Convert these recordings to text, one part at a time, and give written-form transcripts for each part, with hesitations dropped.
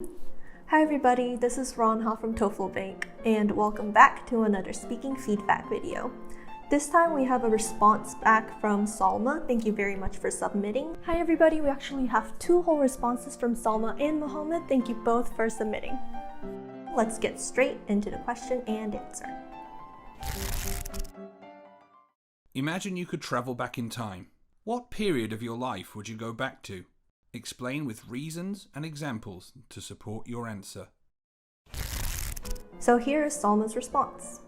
Hi everybody, this is Ronha from TOEFLBANK, and welcome back to another speaking feedback video. This time we have a response back from Salma. Thank you very much for submitting. Hi everybody, we actually have two whole responses from Salma and Mohammed. Thank you both for submitting. Let's get straight into the question and answer. Imagine you could travel back in time. What period of your life would you go back to? Explain with reasons and examples to support your answer. So here is Salma's response.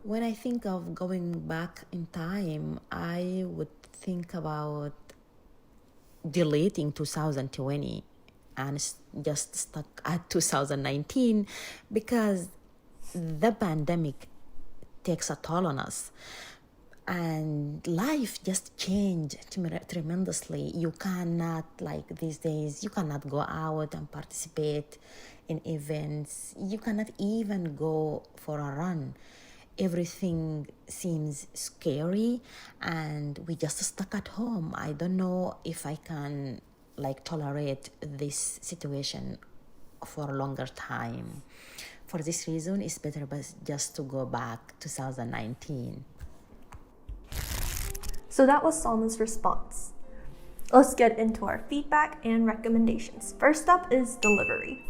When I think of going back in time, I would think about deleting 2020 and just stuck at 2019 because the pandemic takes a toll on us. And life just changed tremendously. You cannot, like these days, you cannot go out and participate in events. You cannot even go for a run. Everything seems scary and we just stuck at home. I don't know if I can tolerate this situation for a longer time. For this reason, it's better just to go back 2019. So that was Salma's response. Let's get into our feedback and recommendations. First up is delivery.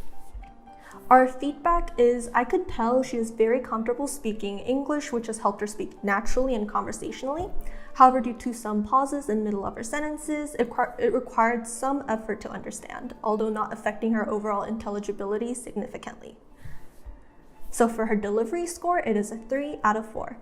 Our feedback is, I could tell she is very comfortable speaking English, which has helped her speak naturally and conversationally. However, due to some pauses in the middle of her sentences, it required some effort to understand, although not affecting her overall intelligibility significantly. So for her delivery score, it is a 3 out of 4.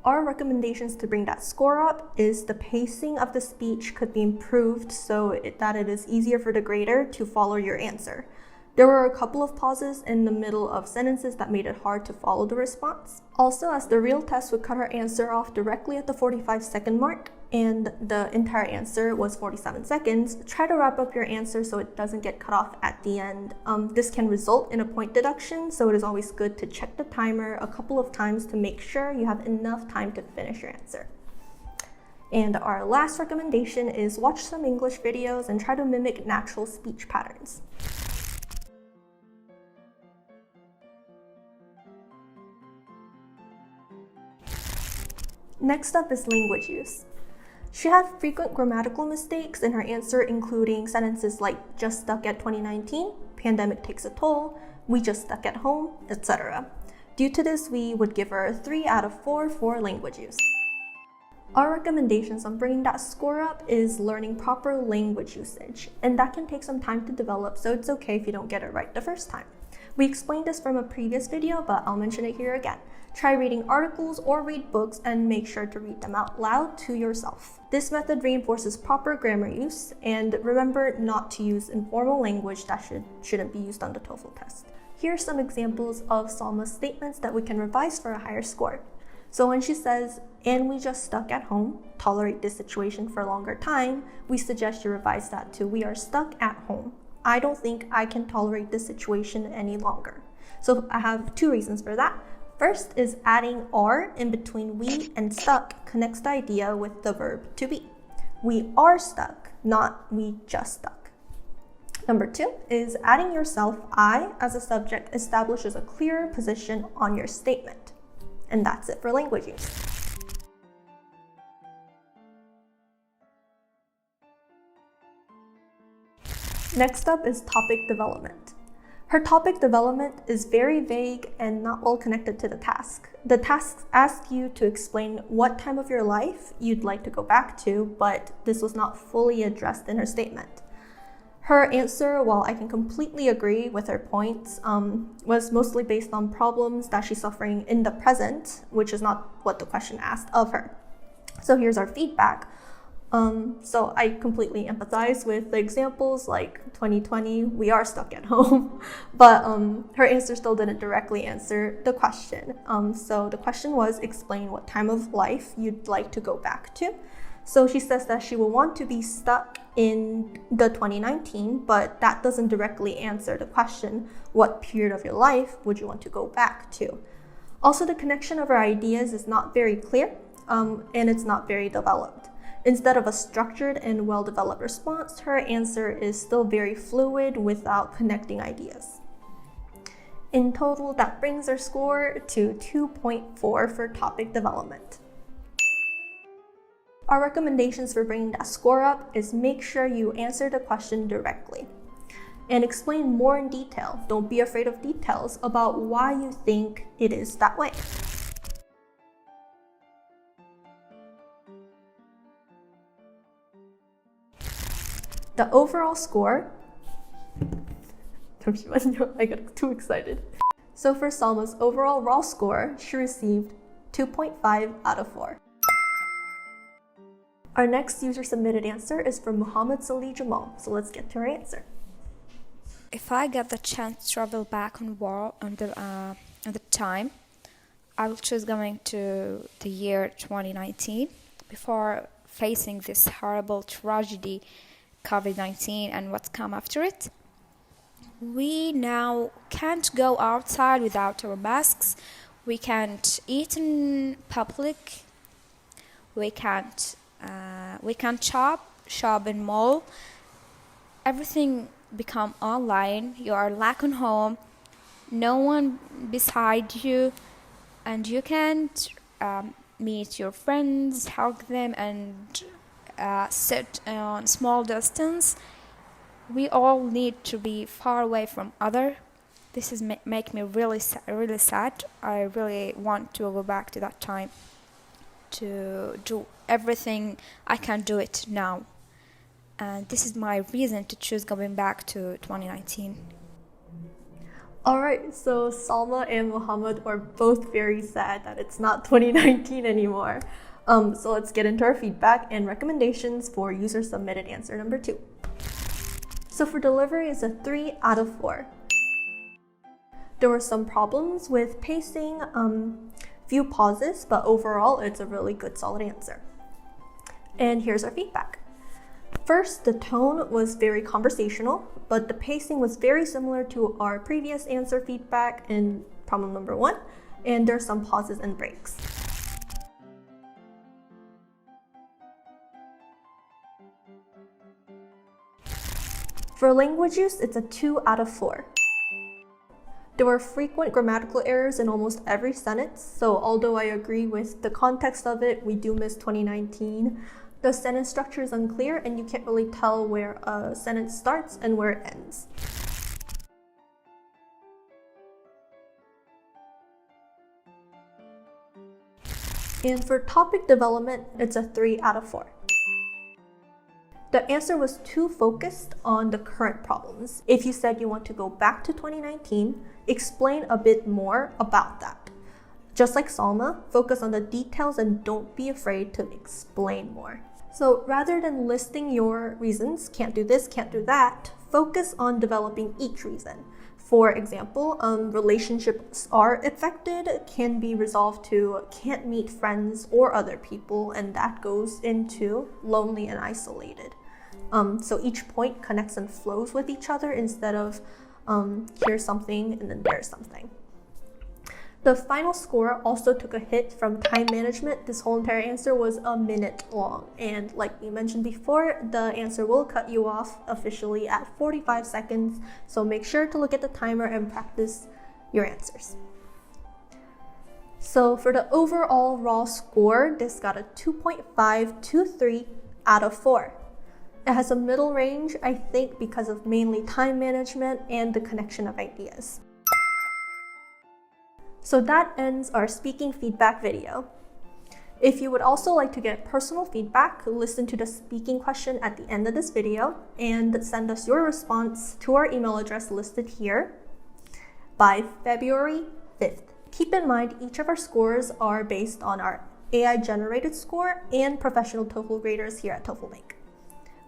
Our recommendations to bring that score up is the pacing of the speech could be improved so that it is easier for the grader to follow your answer. There were a couple of pauses in the middle of sentences that made it hard to follow the response. Also, as the real test would cut her answer off directly at the 45-second mark, and the entire answer was 47 seconds, try to wrap up your answer so it doesn't get cut off at the end. This can result in a point deduction, so it is always good to check the timer a couple of times to make sure you have enough time to finish your answer. And our last recommendation is watch some English videos and try to mimic natural speech patterns. Next up is language use. She had frequent grammatical mistakes in her answer, including sentences like just stuck at 2019, pandemic takes a toll, we just stuck at home, etc. Due to this, we would give her a 3 out of 4 for language use. Our recommendations on bringing that score up is learning proper language usage, and that can take some time to develop, so it's okay if you don't get it right the first time. We explained this from a previous video, but I'll mention it here again. Try reading articles or read books and make sure to read them out loud to yourself. This method reinforces proper grammar use, and remember not to use informal language that shouldn't be used on the TOEFL test. Here are some examples of Salma's statements that we can revise for a higher score. So when she says, and we just stuck at home, tolerate this situation for a longer time, we suggest you revise that to, we are stuck at home. I don't think I can tolerate this situation any longer. So I have two reasons for that. First is adding "are" in between we and stuck connects the idea with the verb to be. We are stuck, not we just stuck. Number 2 is adding yourself, I, as a subject establishes a clearer position on your statement. And that's it for language use. Next up is topic development. Her topic development is very vague and not well connected to the task. The tasks ask you to explain what time of your life you'd like to go back to, but this was not fully addressed in her statement. Her answer, while I can completely agree with her points, was mostly based on problems that she's suffering in the present, which is not what the question asked of her. So here's our feedback. So I completely empathize with the examples like 2020, we are stuck at home, but her answer still didn't directly answer the question. So the question was, explain what time of life you'd like to go back to. So she says that she will want to be stuck in the 2019, but that doesn't directly answer the question, what period of your life would you want to go back to? Also, the connection of her ideas is not very clear, and it's not very developed. Instead of a structured and well-developed response, her answer is still very fluid without connecting ideas. In total, that brings her score to 2.4 for topic development. Our recommendations for bringing that score up is make sure you answer the question directly and explain more in detail. Don't be afraid of details about why you think it is that way. The overall score, I got too excited. So for Salma's overall raw score, she received 2.5 out of 4. Our next user-submitted answer is from Muhammad Salih Jamal, so let's get to her answer. If I get the chance to travel back on the time, I will choose going to the year 2019 before facing this horrible tragedy, COVID-19, and what's come after it. We now can't go outside without our masks. We can't eat in public. We can't shop in mall. Everything become online. You are lack on home. No one beside you, and you can't meet your friends, hug them, and sit on small distance. We all need to be far away from other. This is make me really sad. I really want to go back to that time to do everything I can do it now. And this is my reason to choose going back to 2019. Alright, so Salma and Muhammad are both very sad that it's not 2019 anymore. So let's get into our feedback and recommendations for user-submitted answer number 2. So for delivery, it's a 3 out of 4. There were some problems with pacing, few pauses, but overall it's a really good solid answer. And here's our feedback. First, the tone was very conversational, but the pacing was very similar to our previous answer feedback in problem number 1, and there's some pauses and breaks. For language use, it's a 2 out of 4. There were frequent grammatical errors in almost every sentence, so although I agree with the context of it, we do miss 2019. The sentence structure is unclear and you can't really tell where a sentence starts and where it ends. And for topic development, it's a 3 out of 4. The answer was too focused on the current problems. If you said you want to go back to 2019, explain a bit more about that. Just like Salma, focus on the details and don't be afraid to explain more. So rather than listing your reasons, can't do this, can't do that, focus on developing each reason. For example, relationships are affected can be resolved to can't meet friends or other people, and that goes into lonely and isolated. So each point connects and flows with each other instead of here's something and then there's something. The final score also took a hit from time management. This whole entire answer was a minute long. And like we mentioned before, the answer will cut you off officially at 45 seconds. So make sure to look at the timer and practice your answers. So for the overall raw score, this got a 2.523 out of 4. It has a middle range, I think, because of mainly time management and the connection of ideas. So that ends our speaking feedback video. If you would also like to get personal feedback, listen to the speaking question at the end of this video and send us your response to our email address listed here by February 5th. Keep in mind, each of our scores are based on our AI-generated score and professional TOEFL graders here at TOEFLBANK.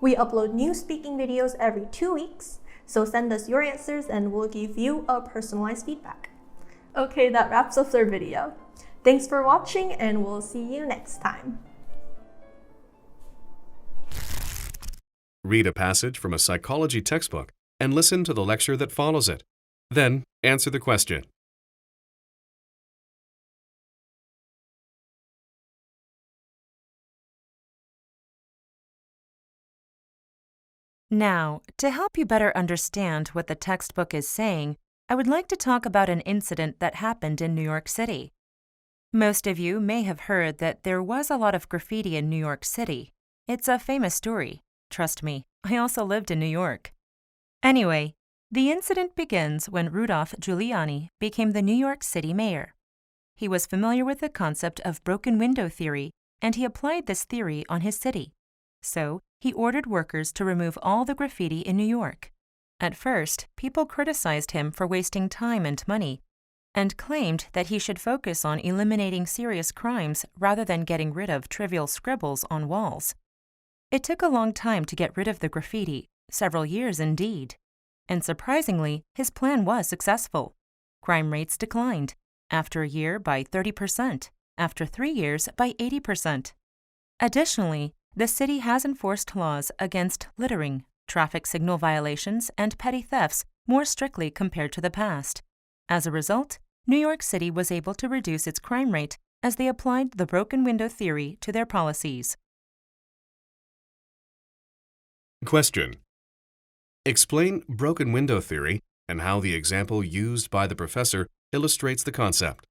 We upload new speaking videos every 2 weeks, so send us your answers and we'll give you a personalized feedback. Okay, that wraps up our video. Thanks for watching and we'll see you next time. Read a passage from a psychology textbook and listen to the lecture that follows it. Then answer the question. Now, to help you better understand what the textbook is saying, I would like to talk about an incident that happened in New York City. Most of you may have heard that there was a lot of graffiti in New York City. It's a famous story. Trust me, I also lived in New York. Anyway, the incident begins when Rudolph Giuliani became the New York City mayor. He was familiar with the concept of broken window theory, and he applied this theory on his city. So, he ordered workers to remove all the graffiti in New York. At first, people criticized him for wasting time and money, and claimed that he should focus on eliminating serious crimes rather than getting rid of trivial scribbles on walls. It took a long time to get rid of the graffiti, several years indeed. And surprisingly, his plan was successful. Crime rates declined, after a year by 30%, after 3 years by 80%. Additionally, the city has enforced laws against littering, traffic signal violations, and petty thefts more strictly compared to the past. As a result, New York City was able to reduce its crime rate as they applied the broken window theory to their policies. Question. Explain broken window theory and how the example used by the professor illustrates the concept.